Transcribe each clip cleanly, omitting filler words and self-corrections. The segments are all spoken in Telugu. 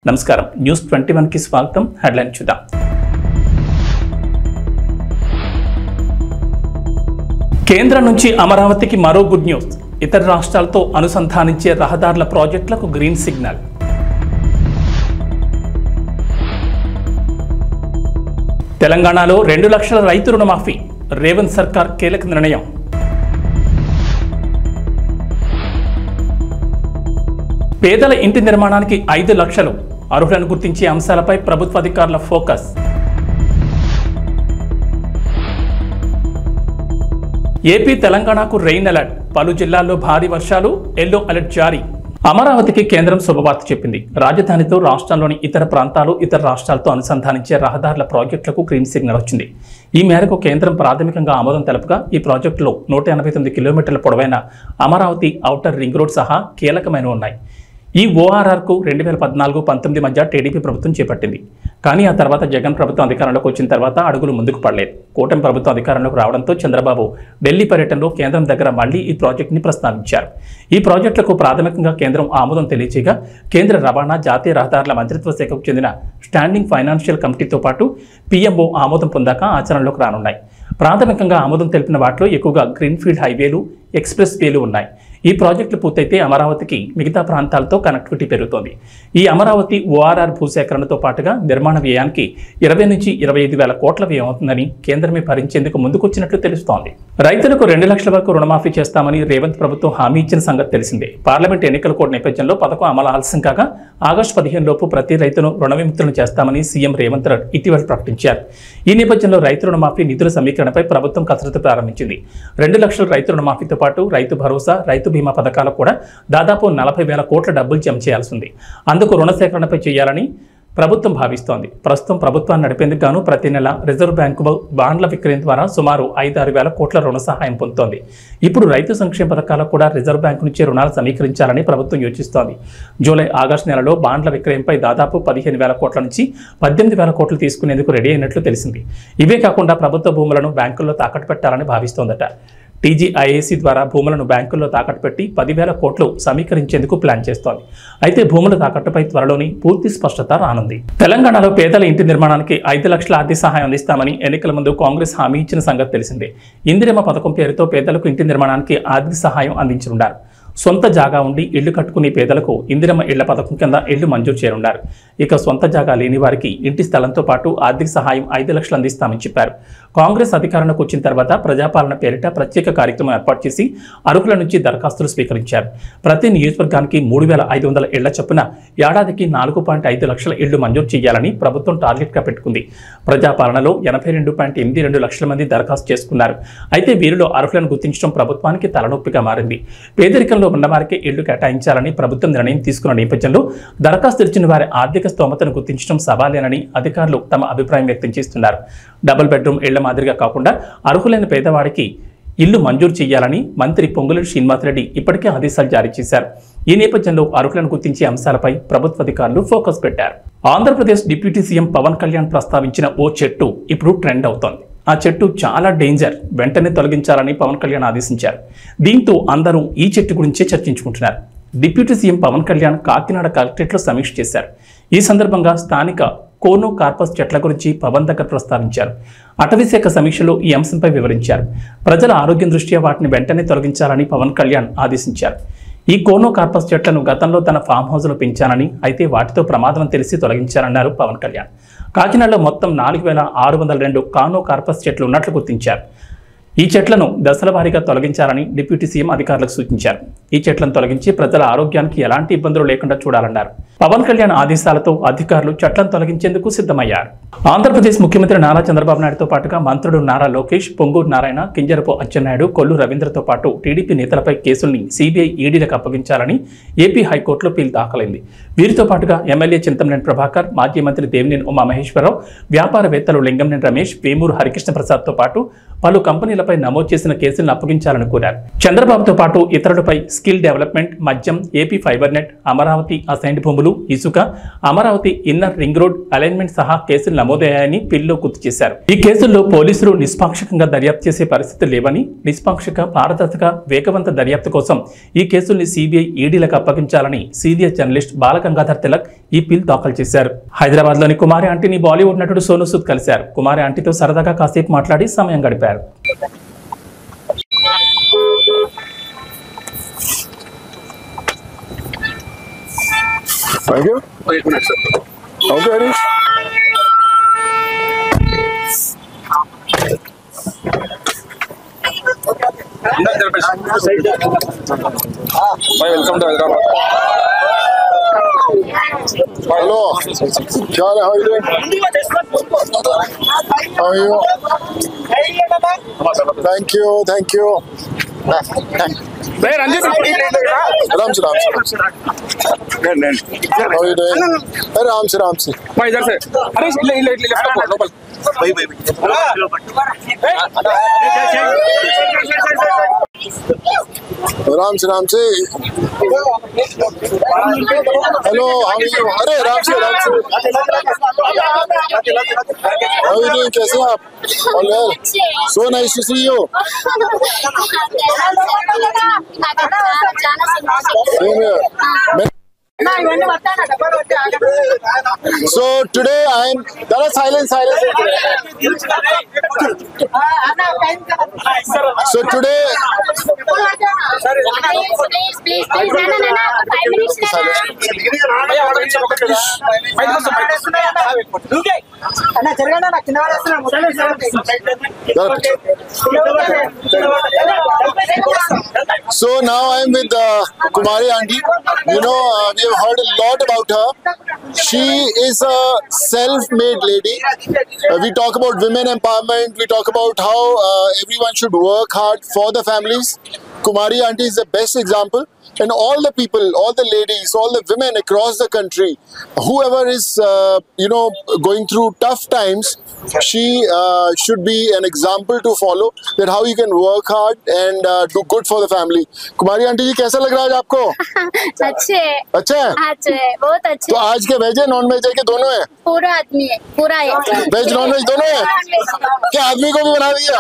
నమస్కారం న్యూస్ 21 కి స్వాగతం. హెడ్లైన్ చూద్దాం. కేంద్రం నుంచి అమరావతికి మరో గుడ్ న్యూస్. ఇతర రాష్ట్రాలతో అనుసంధానించే రహదారుల ప్రాజెక్టులకు గ్రీన్ సిగ్నల్. తెలంగాణలో 2 లక్షల రైతు రుణమాఫీ. రేవంత్ సర్కార్ కీలక నిర్ణయం. పేదల ఇంటి నిర్మాణానికి 5 లక్షలు. అర్హులను గుర్తించే అంశాలపై ప్రభుత్వ అధికారుల ఫోకస్. ఏపీ తెలంగాణకు రెయిన్ అలర్ట్. పలు జిల్లాల్లో భారీ వర్షాలు, ఎల్లో అలర్ట్ జారీ. అమరావతికి కేంద్రం శుభవార్త చెప్పింది. రాజధానితో రాష్ట్రంలోని ఇతర ప్రాంతాలు, ఇతర రాష్ట్రాలతో అనుసంధానించే రహదారుల ప్రాజెక్టులకు గ్రీన్ సిగ్నల్ వచ్చింది. ఈ మేరకు కేంద్రం ప్రాథమికంగా ఆమోదం తెలుపగా ఈ ప్రాజెక్టులో 189 కిలోమీటర్ల పొడవైన అమరావతి ఔటర్ రింగ్ రోడ్ సహా కీలకమైనవి ఉన్నాయి. ఈ ఓఆర్ఆర్కు 2014-19 మధ్య టీడీపీ ప్రభుత్వం చేపట్టింది. కానీ ఆ తర్వాత జగన్ ప్రభుత్వం అధికారంలోకి వచ్చిన తర్వాత అడుగులు ముందుకు పడలేదు. కూటమి ప్రభుత్వం అధికారంలోకి రావడంతో చంద్రబాబు ఢిల్లీ పర్యటనలో కేంద్రం దగ్గర మళ్లీ ఈ ప్రాజెక్టుని ప్రస్తావించారు. ఈ ప్రాజెక్టులకు ప్రాథమికంగా కేంద్రం ఆమోదం తెలియచేయగా కేంద్ర రవాణా, జాతీయ రహదారుల మంత్రిత్వ శాఖకు చెందిన స్టాండింగ్ ఫైనాన్షియల్ కమిటీతో పాటు పీఎంఓ ఆమోదం పొందాక ఆచరణలోకి రానున్నాయి. ప్రాథమికంగా ఆమోదం తెలిపిన వాటిలో ఎక్కువగా గ్రీన్ఫీల్డ్ హైవేలు, ఎక్స్ప్రెస్ వేలు ఉన్నాయి. ఈ ప్రాజెక్టులు పూర్తయితే అమరావతికి మిగతా ప్రాంతాలతో కనెక్టివిటీ పెరుగుతోంది. ఈ అమరావతి ఓఆర్ఆర్ భూసేకరణతో పాటుగా నిర్మాణ వ్యయానికి 20 నుంచి 25 వేల కోట్ల వ్యయం అవుతుందని కేంద్రమే భరించేందుకు ముందుకొచ్చినట్లు తెలుస్తోంది. రైతులకు 2 లక్షల వరకు రుణమాఫీ చేస్తామని రేవంత్ ప్రభుత్వం హామీ ఇచ్చిన సంగతి తెలిసిందే. పార్లమెంట్ ఎన్నికల కోడ్ నేపథ్యంలో పథకం అమలు ఆలస్యం కాగా ఆగస్టు 15 లోపు ప్రతి రైతును రుణ విముక్తులను చేస్తామని సీఎం రేవంత్ ఇటీవల ప్రకటించారు. ఈ నేపథ్యంలో రైతు రుణమాఫీ నిధుల సమీకరణపై ప్రభుత్వం కసరత్తు ప్రారంభించింది. 2 లక్షల రైతు రుణమాఫీతో పాటు రైతు భరోసా, రైతు బీమా పథకాలకు కూడా దాదాపు 40 వేల కోట్ల డబ్బులు జమ చేయాల్సి ఉంది. అందుకు రుణ సేకరణపై చేయాలని ప్రభుత్వం భావిస్తోంది. ప్రస్తుతం ప్రభుత్వాన్ని నడిపేందుకు గాను ప్రతి నెల రిజర్వ్ బ్యాంకు బాండ్ల విక్రయం ద్వారా సుమారు 5-6 వేల కోట్ల రుణ సహాయం పొందుతోంది. ఇప్పుడు రైతు సంక్షేమ పథకాలకు కూడా రిజర్వ్ బ్యాంకు నుంచే రుణాలు సమీకరించాలని ప్రభుత్వం యోచిస్తోంది. జూలై, ఆగస్టు నెలలో బాండ్ల విక్రయంపై దాదాపు 15 వేల కోట్ల నుంచి 18 వేల కోట్లు తీసుకునేందుకు రెడీ అయినట్లు తెలిసింది. ఇవే కాకుండా ప్రభుత్వ భూములను బ్యాంకుల్లో తాకట్టు పెట్టాలని భావిస్తోందట. టీజీఐఏసీ ద్వారా భూములను బ్యాంకుల్లో తాకట్టు పెట్టి 10,000 కోట్లు సమీకరించేందుకు ప్లాన్ చేస్తోంది. అయితే భూముల తాకట్టుపై త్వరలోని పూర్తి స్పష్టత రానుంది. తెలంగాణలో పేదల ఇంటి నిర్మాణానికి 5 లక్షల ఆర్థిక సహాయం అందిస్తామని ఎన్నికల ముందు కాంగ్రెస్ హామీ ఇచ్చిన సంగతి తెలిసిందే. ఇందిరమ్మ పథకం పేరుతో పేదలకు ఇంటి నిర్మాణానికి ఆర్థిక సహాయం అందించనున్నారు. సొంత జాగా ఉండి ఇళ్లు కట్టుకునే పేదలకు ఇందిరమ్మ ఇళ్ల పథకం కింద ఇళ్లు మంజూరు చేయనున్నారు. ఇక సొంత జాగా లేని వారికి ఇంటి స్థలంతో పాటు ఆర్థిక సహాయం 5 లక్షలు అందిస్తామని చెప్పారు. కాంగ్రెస్ అధికారంలోకి వచ్చిన తర్వాత ప్రజాపాలన పేరిట ప్రత్యేక కార్యక్రమం ఏర్పాటు చేసి అర్హుల నుంచి దరఖాస్తులు స్వీకరించారు. ప్రతి నియోజకవర్గానికి 3,500 ఇళ్ల చొప్పున ఏడాదికి 4.5 లక్షల ఇళ్లు మంజూరు చేయాలని ప్రభుత్వం టార్గెట్గా పెట్టుకుంది. ప్రజాపాలనలో 82.82 లక్షల మంది దరఖాస్తు చేసుకున్నారు. అయితే వీరిలో అర్హులను గుర్తించడం ప్రభుత్వానికి తలనొప్పిగా మారింది. పేదరికంలో ఉన్నవారికి ఇళ్లు కేటాయించాలని ప్రభుత్వం నిర్ణయం తీసుకున్న నేపథ్యంలో దరఖాస్తు ఇచ్చిన వారి ఆర్థిక స్తోమతను గుర్తించడం సవాలేనని అధికారులు తమ అభిప్రాయం వ్యక్తం చేస్తున్నారు. డబుల్ బెడ్రూమ్ ఇళ్ల మాదిరిగా కాకుండా అర్హులైన పేదవాడికి ఇల్లు మంజూరు చేయాలని మంత్రి పొంగులేటి శ్రీనివాసరెడ్డి ఇప్పటికే ఆదేశాలు జారీ చేశారు. ఈ నేపథ్యంలో అర్హులను గుర్తించే అంశాలపై ప్రభుత్వ అధికారులు ఫోకస్ పెట్టారు. ఆంధ్రప్రదేశ్ డిప్యూటీ సీఎం పవన్ కళ్యాణ్ ప్రస్తావించిన ఓ చెట్టు ఇప్పుడు ట్రెండ్ అవుతోంది. ఆ చెట్టు చాలా డేంజర్, వెంటనే తొలగించాలని పవన్ కళ్యాణ్ ఆదేశించారు. దీంతో అందరూ ఈ చెట్టు గురించే చర్చించుకుంటున్నారు. డిప్యూటీ సీఎం పవన్ కళ్యాణ్ కాకినాడ కలెక్టరేట్లో సమీక్ష చేశారు. ఈ సందర్భంగా స్థానిక కోనో కార్పస్ చెట్ల గురించి పవన్ దగ్గర ప్రస్తావించారు. అటవీశాఖ సమీక్షలో ఈ అంశంపై వివరించారు. ప్రజల ఆరోగ్యం దృష్ట్యా వాటిని వెంటనే తొలగించాలని పవన్ కళ్యాణ్ ఆదేశించారు. ఈ కోనో కార్పస్ చెట్లను గతంలో తన ఫామ్ హౌస్లో పెంచానని, అయితే వాటితో ప్రమాదం తెలిసి తొలగించారన్నారు పవన్ కళ్యాణ్. కాకినాడలో మొత్తం 4,602 కానో కార్పస్ చెట్లు ఉన్నట్లు గుర్తించారు. ఈ చెట్లను దశల వారీగా తొలగించాలని డిప్యూటీ సీఎం అధికారులకు సూచించారు. ఈ చెట్లను తొలగించి ప్రజల ఆరోగ్యానికి ఎలాంటి ఇబ్బందులు లేకుండా చూడాలన్నారు. పవన్ కళ్యాణ్ ఆదేశాలతో అధికారులు చెట్లను తొలగించేందుకు సిద్ధమయ్యారు. ఆంధ్రప్రదేశ్ ముఖ్యమంత్రి నారా చంద్రబాబు నాయుడుతో పాటుగా మంత్రులు నారా లోకేష్, పొంగూరు నారాయణ, కింజరపు అచ్చెన్నాయుడు, కొల్లు రవీంద్రతో పాటు టీడీపీ నేతలపై కేసుల్ని సిబిఐ, ఈడీలకు అప్పగించాలని ఏపీ హైకోర్టులో పిల్ దాఖలైంది. వీరితో పాటుగా ఎమ్మెల్యే చింతమనేని ప్రభాకర్, మాజీ మంత్రి దేవినేని ఉమామహేశ్వరరావు, వ్యాపారవేత్తలు లింగంనేని రమేష్, వేమూరు హరికృష్ణ ప్రసాద్తో పాటు పలు కంపెనీలపై నమోదు చేసిన కేసులను అప్పగించాలని కోరారు. చంద్రబాబుతో పాటు ఇతరులపై స్కిల్ డెవలప్మెంట్, మద్యం, AP fibre net, Amaravati assigned భూములు, ఇసుక, Amaravati inner ring road alignment సహా కేసులు నమోదయ్యాయని పిల్లో గుర్తు చేశారు. ఈ కేసుల్లో పోలీసులు నిష్పాక్షికంగా దర్యాప్తు చేసే పరిస్థితి లేవని, నిష్పాక్షిక, పారదర్శక, వేగవంత దర్యాప్తు కోసం ఈ కేసుల్ని సిబిఐ, ఈడీలకు అప్పగించాలని సీనియర్ జర్నలిస్ట్ బాలగంగాధర్ తిలక్ ఈ పిల్ దాఖలు చేశారు. హైదరాబాద్ లోని కుమారి ఆంటీని బాలీవుడ్ నటుడు సోనూ సూద్ కలిశారు. కుమారి ఆంటీతో సరదాగా కాసేపు మాట్లాడి సమయం గడిపారు. Thank you. Wait a minute, sir. Okay, Harish. Welcome to Hyderabad. Hello. Charlie, how are you doing? How are you? Thank you. Thank you. Ram se. How are you doing? Ram se. इधर से अरे लेफ्ट लोकल भाई Ram se. Hello, how are you? अरे राम से. How are you doing? कैसे हैं आप? All well. So nice to see you. Same here. So today I'm silence. So today please 5 minutes So now I'm with Kumari aunty. You know, we have heard a lot about her. She is a self-made lady. We talk about women empowerment. We talk about how everyone should work hard for the families. Kumari aunty is the best example. And all the people, all the ladies, all the women across the country, whoever is, going through tough times, she should be an example to follow, that how you can work hard and do good for the family. Kumari aunty जी कैसा लग रहा है आज आपको? अच्छे अच्छा है? अच्छे बहुत अच्छे। तो आज के वेज है नॉन वेज है कि दोनों है? पूरा आदमी है, पूरा है। वेज नॉन वेज दोनों है? क्या आदमी को भी बना दिया?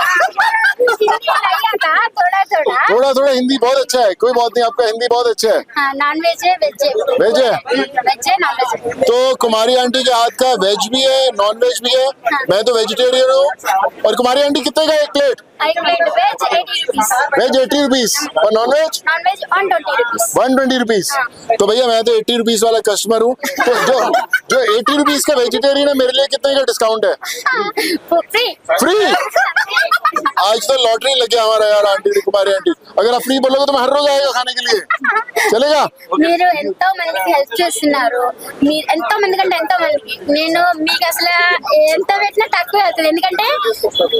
थोड़ा हिंदी बहुत अच्छा है, कोई बात नहीं, आपका हिंदी बहुत अच्छा है। हाँ, नॉन वेज है, वेज है। वेज है? वेज है, नॉन वेज है। तो कुमारी आंटी के हाथ का वेज भी है, नॉन वेज भी है। मैं तो वेजिटेरियन हूँ। और कुमारी आंटी कितने का एक प्लेट? एक plate veg 80 rupees. Veg 80 rupees और non veg? Non veg 120 rupees. 120 rupees. तो भैया मैं तो 80 रुपीस वाला कस्टमर हूँ। तो जो 80 रुपीस का वेजिटेरियन है, मेरे लिए कितने का डिस्काउंट है? फ्री। आज तो लॉटरी लग गया हमारा यार आंटी, कुमारी आंटी। अगर आप फ्री बोलोगे तो मैं हर रोज आएगा खाने के लिए, चलेगा? మీరు ఎంతో మందికి హెల్ప్ చేస్తున్నారు, మీరు ఎంతో మంది కంటే ఎంతో మందికి నేను మీకు అసలు ఎంత పెట్టినా తక్కువే అవుతుంది, ఎందుకంటే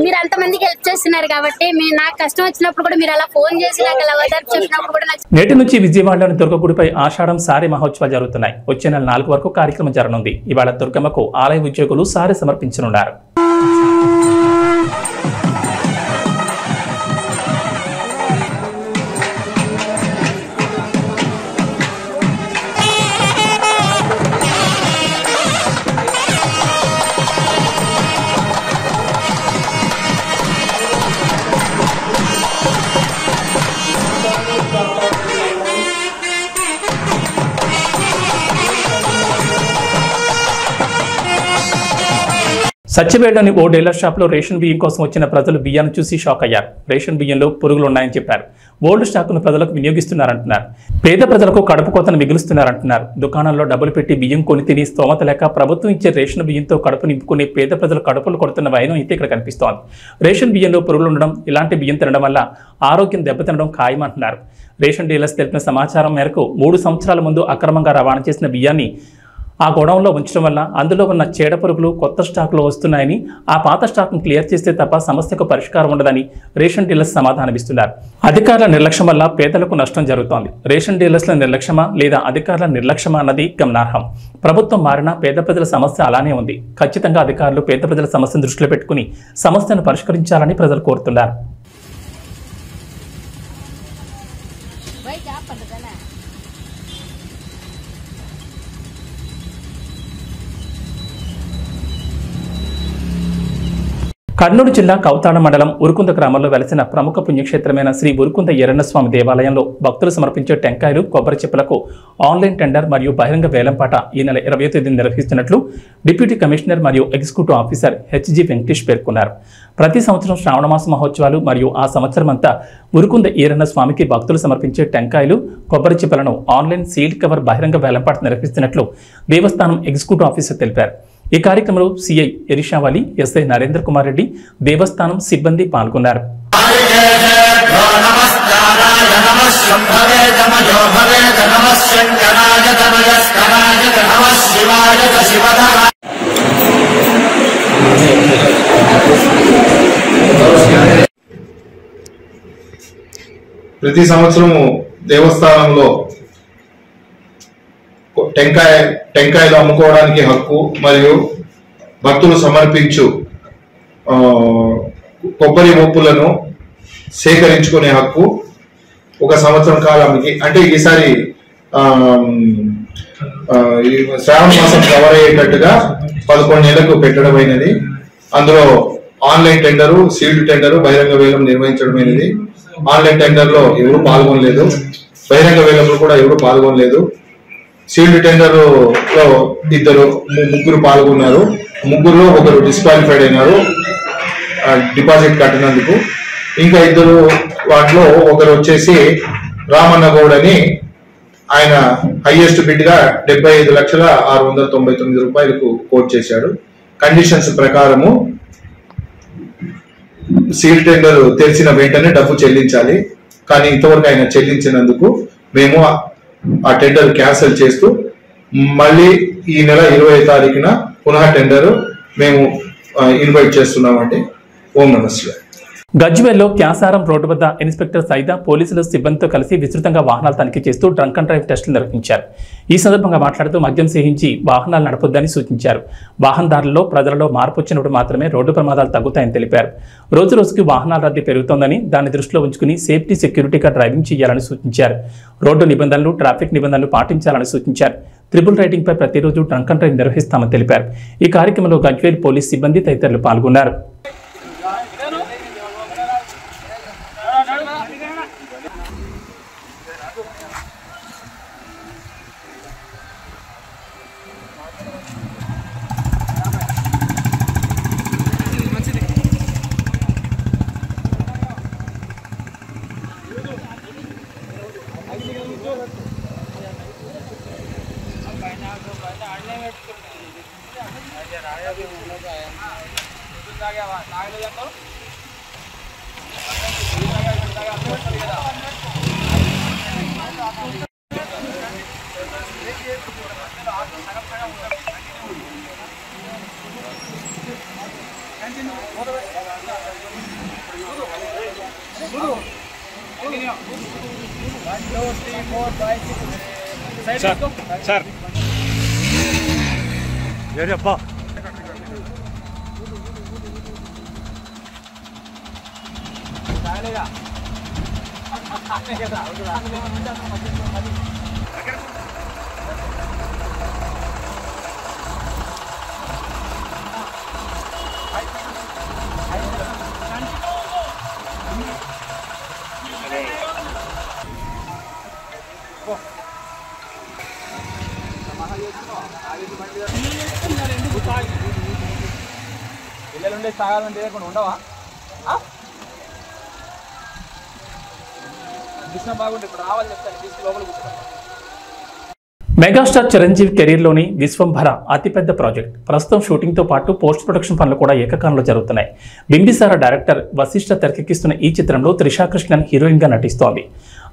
మీరు అంత మందికి హెల్ప్ చేస్తున్నారు కాబట్టి. మీరు నాకు కష్టం వచ్చినప్పుడు కూడా మీరు అలా ఫోన్ చేసి నాకు అలా ఓదార్పు చెప్పినప్పుడు కూడా నాకు. నేటి నుంచి విజయవాడలోని దుర్గగుడిపై ఆషాఢం సారీ మహోత్సవాలు జరుగుతున్నాయి. వచ్చే నెల 4 వరకు కార్యక్రమం జరగనుంది. ఇవాళ దుర్గమ్మకు ఆలయ ఉద్యోగులు సారీ సమర్పించనున్నారు. సత్యవేడలోని ఓ డీలర్ షాప్లో రేషన్ బియ్యం కోసం వచ్చిన ప్రజలు బియ్యాన్ని చూసి షాక్ అయ్యారు. రేషన్ బియ్యంలో పురుగులు ఉన్నాయని చెప్పారు. ఓల్డ్ స్టాక్ను ప్రజలకు వినియోగిస్తున్నారంటున్నారు. పేద ప్రజలకు కడుపు కోతను మిగులుస్తున్నారంటున్నారు. దుకాణాల్లో డబ్బులు పెట్టి బియ్యం కొని తిని స్తోమత లేక ప్రభుత్వం ఇచ్చే రేషన్ బియ్యంతో కడుపు నింపుకునే పేద ప్రజలు కడుపులు కొడుతున్న వైనం అయితే ఇక్కడ కనిపిస్తోంది. రేషన్ బియ్యంలో పురుగులు ఉండడం, ఇలాంటి బియ్యం తినడం వల్ల ఆరోగ్యం దెబ్బతినడం ఖాయమంటున్నారు. రేషన్ డీలర్స్ తెలిపిన సమాచారం మేరకు 3 సంవత్సరాల ముందు అక్రమంగా రవాణా చేసిన బియ్యాన్ని ఆ గోడౌన్లో ఉంచడం వల్ల అందులో ఉన్న చీడ పురుగులు కొత్త స్టాక్లో వస్తున్నాయని, ఆ పాత స్టాక్ను క్లియర్ చేస్తే తప్ప సమస్యకు పరిష్కారం ఉండదని రేషన్ డీలర్స్ సమాధానమిస్తున్నారు. అధికారుల నిర్లక్ష్యం వల్ల పేదలకు నష్టం జరుగుతోంది. రేషన్ డీలర్స్ల నిర్లక్ష్యమా లేదా అధికారుల నిర్లక్ష్యమా అన్నది గమనార్హం. ప్రభుత్వం మారినా పేద ప్రజల సమస్య అలానే ఉంది. ఖచ్చితంగా అధికారులు పేద ప్రజల సమస్యను దృష్టిలో పెట్టుకుని సమస్యను పరిష్కరించాలని ప్రజలు కోరుతున్నారు. కర్నూలు జిల్లా కౌతాడ మండలం ఉరుకుంద గ్రామంలో వెలసిన ప్రముఖ పుణ్యక్షేత్రమైన శ్రీ ఉరుకుంద ఎర్రన్నస్వామి దేవాలయంలో భక్తులు సమర్పించే టెంకాయలు కొబ్బరి చెప్పులకు ఆన్లైన్ టెండర్ మరియు బహిరంగ వేలంపాట ఈ నెల 20వ తేదీన నిర్వహిస్తున్నట్లు డిప్యూటీ కమిషనర్ మరియు ఎగ్జిక్యూటివ్ ఆఫీసర్ హెచ్జి వెంకటేష్ పేర్కొన్నారు. ప్రతి సంవత్సరం శ్రావణమాస మహోత్సవాలు మరియు ఆ సంవత్సరం అంతా ఉరుకుంద ఈరన్నస్వామికి భక్తులు సమర్పించే టెంకాయలు కొబ్బరి చెప్పులను ఆన్లైన్ సీల్డ్ కవర్ బహిరంగ వేలంపాట నిర్వహిస్తున్నట్లు దేవస్థానం ఎగ్జిక్యూటివ్ ఆఫీసర్ తెలిపారు. ఈ కార్యక్రమంలో సిఐ ఎరిషావాలి, ఎస్ఐ నరేంద్ర కుమార్ రెడ్డి, దేవస్థానం సిబ్బంది పాల్గొన్నారు. ప్రతి సంవత్సరము దేవస్థానంలో టెంకాయలు అమ్ముకోవడానికి హక్కు మరియు భక్తులు సమర్పించు కొబ్బరి మొప్పులను సేకరించుకునే హక్కు ఒక సంవత్సరం కాలానికి, అంటే ఈసారి శ్రావణ మాసం కవర్ అయ్యేటట్టుగా 11 నెలలకు పెట్టడమైనది. అందులో ఆన్లైన్ టెండరు, సీల్డ్ టెండరు, బహిరంగ వేలం నిర్వహించడమైనది. ఆన్లైన్ టెండర్లో ఎవరు పాల్గొనలేదు, బహిరంగ వేలంలో కూడా ఎవరు పాల్గొనలేదు. సీల్డ్ టెండర్ లో ముగ్గురు పాల్గొన్నారు. ముగ్గురులో ఒకరు డిస్క్వాలిఫైడ్ అయినారు డిపాజిట్ కట్టినందుకు. ఇంకా ఇద్దరు వాటిలో ఒకరు వచ్చేసి రామన్న గౌడ్ అని, ఆయన హైయెస్ట్ బిడ్ గా 75,699,000 రూపాయలకు కోట్ చేశాడు. కండిషన్స్ ప్రకారము సీల్డ్ టెండర్ తెలిసిన వెంటనే డబ్బు చెల్లించాలి. కానీ ఇంతవరకు ఆయన చెల్లించినందుకు మేము ఆ టెండర్ క్యాన్సిల్ చేస్తూ మళ్ళీ ఈ నెల 20వ తారీఖున పునః టెండర్ మేము ఇన్వైట్ చేస్తున్నామండి. ఓం నమస్తే. గజ్వేల్లో క్యాసారం రోడ్డు వద్ద ఇన్స్పెక్టర్ సైదా పోలీసులు సిబ్బందితో కలిసి విస్తృతంగా వాహనాలు తనిఖీ చేస్తూ డ్రంక్ అండ్ డ్రైవ్ టెస్టులు నిర్వహించారు. ఈ సందర్భంగా మాట్లాడుతూ మద్యం సేవించి వాహనాలు నడపొద్దని సూచించారు. వాహనదారుల్లో ప్రజలలో మార్పు వచ్చినప్పుడు మాత్రమే రోడ్డు ప్రమాదాలు తగ్గుతాయని తెలిపారు. రోజు రోజుకి వాహనాల రద్దీ పెరుగుతోందని దాన్ని దృష్టిలో ఉంచుకుని సేఫ్టీ సెక్యూరిటీగా డ్రైవింగ్ చేయాలని సూచించారు. రోడ్డు నిబంధనలు, ట్రాఫిక్ నిబంధనలు పాటించాలని సూచించారు. ట్రిపుల్ రైడింగ్ పై ప్రతిరోజు డ్రంక్ అండ్ డ్రైవ్ నిర్వహిస్తామని తెలిపారు. ఈ కార్యక్రమంలో గజ్వేల్ పోలీస్ సిబ్బంది తదితరులు పాల్గొన్నారు. సార్ అబ్బా పిల్లలుండే తాగాలంటే లేకుండా ఉండవా? దృష్టి బాగుంటే ఇప్పుడు రావాలి చెప్తాను, తీసుకు లోపల కూర్చోండి. మెగాస్టార్ చిరంజీవి కెరీర్లోని విశ్వంభర అతిపెద్ద ప్రాజెక్ట్. ప్రస్తుతం షూటింగ్తో పాటు పోస్ట్ ప్రొడక్షన్ పనులు కూడా ఏకకాలంలో జరుగుతున్నాయి. బింబిసార డైరెక్టర్ వశిష్ఠ తెరకెక్కిస్తున్న ఈ చిత్రంలో త్రిషా కృష్ణన్ హీరోయిన్గా నటిస్తోంది.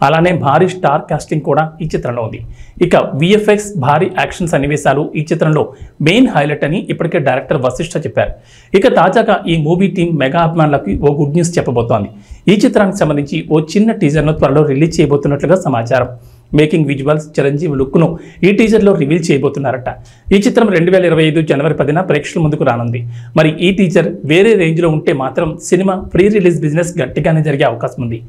అలానే భారీ స్టార్ కాస్టింగ్ కూడా ఈ చిత్రంలో ఉంది. ఇక విఎఫ్ఎక్స్, భారీ యాక్షన్ సన్నివేశాలు ఈ చిత్రంలో మెయిన్ హైలైట్ అని ఇప్పటికే డైరెక్టర్ వశిష్ఠ చెప్పారు. ఇక తాజాగా ఈ మూవీ టీం మెగా అభిమానులకు ఓ గుడ్ న్యూస్ చెప్పబోతోంది. ఈ చిత్రానికి సంబంధించి ఓ చిన్న టీజర్ను త్వరలో రిలీజ్ చేయబోతున్నట్లుగా సమాచారం. మేకింగ్ విజువల్స్, చిరంజీవి లుక్ను ఈ టీజర్లో రివీల్ చేయబోతున్నారట. ఈ చిత్రం 2025 జనవరి 10న ప్రేక్షకుల ముందుకు రానుంది. మరి ఈ టీజర్ వేరే రేంజ్లో ఉంటే మాత్రం సినిమా ప్రీ రిలీజ్ బిజినెస్ గట్టిగానే జరిగే అవకాశం ఉంది.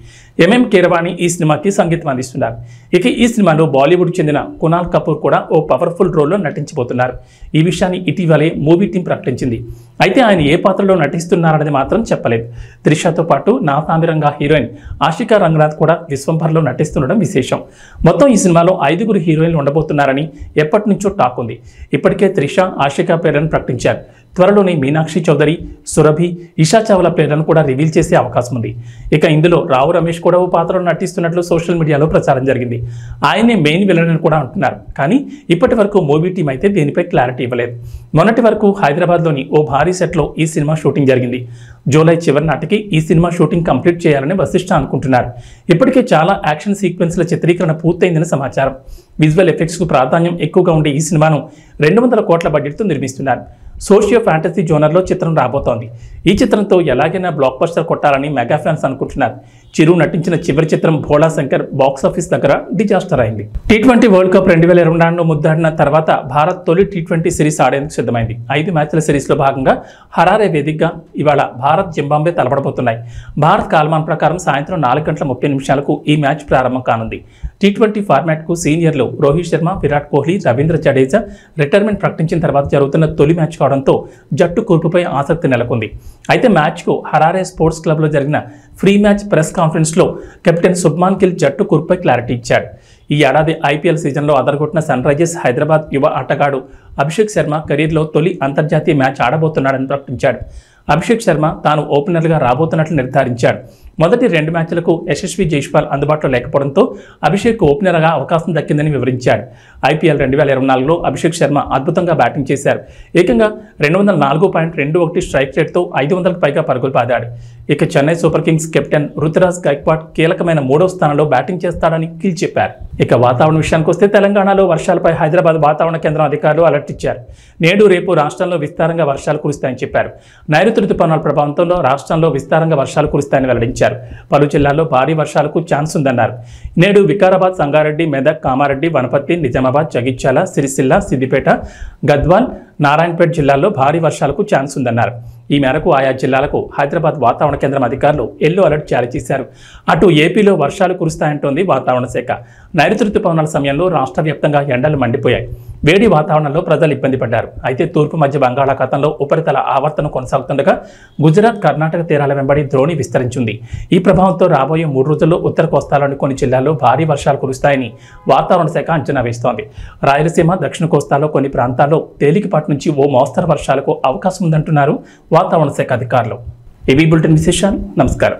ఎంఎం కీరవాణి ఈ సినిమాకి సంగీతం అందిస్తున్నారు. ఇక ఈ సినిమాలో బాలీవుడ్ చెందిన కునాల్ కపూర్ కూడా ఓ పవర్ఫుల్ రోల్లో నటించబోతున్నారు. ఈ విషయాన్ని ఇటీవలే మూవీ టీం ప్రకటించింది. అయితే ఆయన ఏ పాత్రలో నటిస్తున్నారనేది మాత్రం చెప్పలేదు. త్రిషతో పాటు నా సామిరంగా హీరోయిన్ ఆషికా రంగనాథ్ కూడా విశ్వంభర్లో నటిస్తుండడం విశేషం. మొత్తం ఈ సినిమాలో 5 హీరోయిన్లు ఉండబోతున్నారని ఎప్పటి నుంచో టాక్ ఉంది. ఇప్పటికే త్రిష, ఆషికా పేర్లను ప్రకటించారు. త్వరలోనే మీనాక్షి చౌదరి, సురభి, ఇషా చావ్లా పేర్లను కూడా రివీల్ చేసే అవకాశం ఉంది. ఇక ఇందులో రావు రమేష్ కూడా ఓ పాత్రలో నటిస్తున్నట్లు సోషల్ మీడియాలో ప్రచారం జరిగింది. ఆయనే మెయిన్ విలన్ అని కూడా అంటున్నారు. కానీ ఇప్పటి వరకు మూవీ టీం అయితే దీనిపై క్లారిటీ ఇవ్వలేదు. మొన్నటి వరకు హైదరాబాద్లోని ఓ భారీ సెట్లో ఈ సినిమా షూటింగ్ జరిగింది. జూలై చివరి నాటికి ఈ సినిమా షూటింగ్ కంప్లీట్ చేయాలని వశిష్ఠ అనుకుంటున్నారు. ఇప్పటికే చాలా యాక్షన్ సీక్వెన్స్ల చిత్రీకరణ పూర్తయిందని సమాచారం. విజువల్ ఎఫెక్ట్స్కు ప్రాధాన్యం ఎక్కువగా ఉండే ఈ సినిమాను 200 కోట్ల బడ్జెట్తో నిర్మిస్తున్నారు. సోషియో ఫ్యాంటసీ జోనర్లో చిత్రం రాబోతోంది. ఈ చిత్రంతో ఎలాగైనా బ్లాక్ బస్టర్ కొట్టాలని మెగా ఫ్యాన్స్ అనుకుంటున్నారు. చిరు నటించిన చివరి చిత్రం భోళా శంకర్ బాక్సాఫీస్ దగ్గర డిజాస్టర్ అయింది. T20 వరల్డ్ కప్ 2022లో ముద్దాడిన తర్వాత భారత్ తొలి T20 సిరీస్ ఆడేందుకు సిద్ధమైంది. 5 మ్యాచ్ల సిరీస్లో భాగంగా హరారే వేదికగా ఇవాళ భారత్ జింబాబ్వే తలపడబోతున్నాయి. భారత్ కాలమానం ప్రకారం సాయంత్రం 4:30 ఈ మ్యాచ్ ప్రారంభం కానుంది. T20 ఫార్మాట్కు సీనియర్లు రోహిత్ శర్మ, విరాట్ కోహ్లీ, రవీంద్ర జడేజా రిటైర్మెంట్ ప్రకటించిన తర్వాత జరుగుతున్న తొలి మ్యాచ్ కావడంతో జట్టు కూర్పుపై ఆసక్తి నెలకొంది. అయితే మ్యాచ్కు హరారే స్పోర్ట్స్ క్లబ్లో జరిగిన ఫ్రీ మ్యాచ్ ప్రెస్ కాన్ఫరెన్స్లో కెప్టెన్ శుభ్మాన్ గిల్ జట్టు కూర్పుపై క్లారిటీ ఇచ్చాడు. ఈ ఏడాది IPL సీజన్లో అదరగొట్టిన సన్ రైజర్స్ హైదరాబాద్ యువ ఆటగాడు అభిషేక్ శర్మ కెరీర్లో తొలి అంతర్జాతీయ మ్యాచ్ ఆడబోతున్నాడని ప్రకటించాడు. అభిషేక్ శర్మ తాను ఓపెనర్గా రాబోతున్నట్లు నిర్ధారించాడు. మొదటి 2 మ్యాచ్లకు యశస్వి జైస్వాల్ అందుబాటులో లేకపోవడంతో అభిషేక్ ఓపెనర్గా అవకాశం దక్కిందని వివరించాడు. IPL 2024లో అభిషేక్ శర్మ అద్భుతంగా బ్యాటింగ్ చేశారు. ఏకంగా 204.21 స్ట్రైక్ రేట్తో 500కు పైగా పరుగులు పాదాడు. ఇక Chennai super kings captain Ruturaj Gaikwad కీలకమైన 3వ స్థానంలో బ్యాటింగ్ చేస్తాడని గిల్ చెప్పారు. ఇక వాతావరణ విషయానికి వస్తే తెలంగాణలో వర్షాలపై హైదరాబాద్ వాతావరణ కేంద్రం అధికారులు అలర్ట్ ఇచ్చారు. నేడు రేపు రాష్ట్రంలో విస్తారంగా వర్షాలు కురుస్తాయని చెప్పారు. నైరుతి రుతుపవనాల ప్రభావంతో రాష్ట్రంలో విస్తారంగా వర్షాలు కురుస్తాయని వెల్లడించారు. పలు జిల్లాల్లో భారీ వర్షాలకు ఛాన్స్ ఉందన్నారు. నేడు వికారాబాద్, సంగారెడ్డి, మెదక్, కామారెడ్డి, వనపర్తి, నిజామాబాద్, జగిత్యాల, సిరిసిల్ల, సిద్దిపేట, గద్వాల్, నారాయణపేట జిల్లాల్లో భారీ వర్షాలకు ఛాన్స్ ఉందన్నారు. ఈ మేరకు ఆయా జిల్లాలకు హైదరాబాద్ వాతావరణ కేంద్రం అధికారులు ఎల్లో అలర్ట్ జారీ చేశారు. అటు ఏపీలో వర్షాలు కురుస్తాయంటోంది వాతావరణ శాఖ. నైరుతి రుతుపవనాల సమయంలో రాష్ట్ర వ్యాప్తంగా ఎండలు మండిపోయాయి. వేడి వాతావరణంలో ప్రజలు ఇబ్బంది పడ్డారు. అయితే తూర్పు మధ్య బంగాళాఖాతంలో ఉపరితల ఆవర్తనం కొనసాగుతుండగా గుజరాత్, కర్ణాటక తీరాల వెంబడి ద్రోణి విస్తరించింది. ఈ ప్రభావంతో రాబోయే 3 రోజుల్లో ఉత్తర కోస్తాలోని కొన్ని జిల్లాల్లో భారీ వర్షాలు కురుస్తాయని వాతావరణ శాఖ అంచనా వేస్తోంది. రాయలసీమ, దక్షిణ కోస్తాలో కొన్ని ప్రాంతాల్లో తేలికపాటి నుంచి ఓ మోస్తరు వర్షాలకు అవకాశం ఉందంటున్నారు వాతావరణ శాఖ అధికారులు. ఏబీ బులెటిన్ విశేషాలు. నమస్కారం.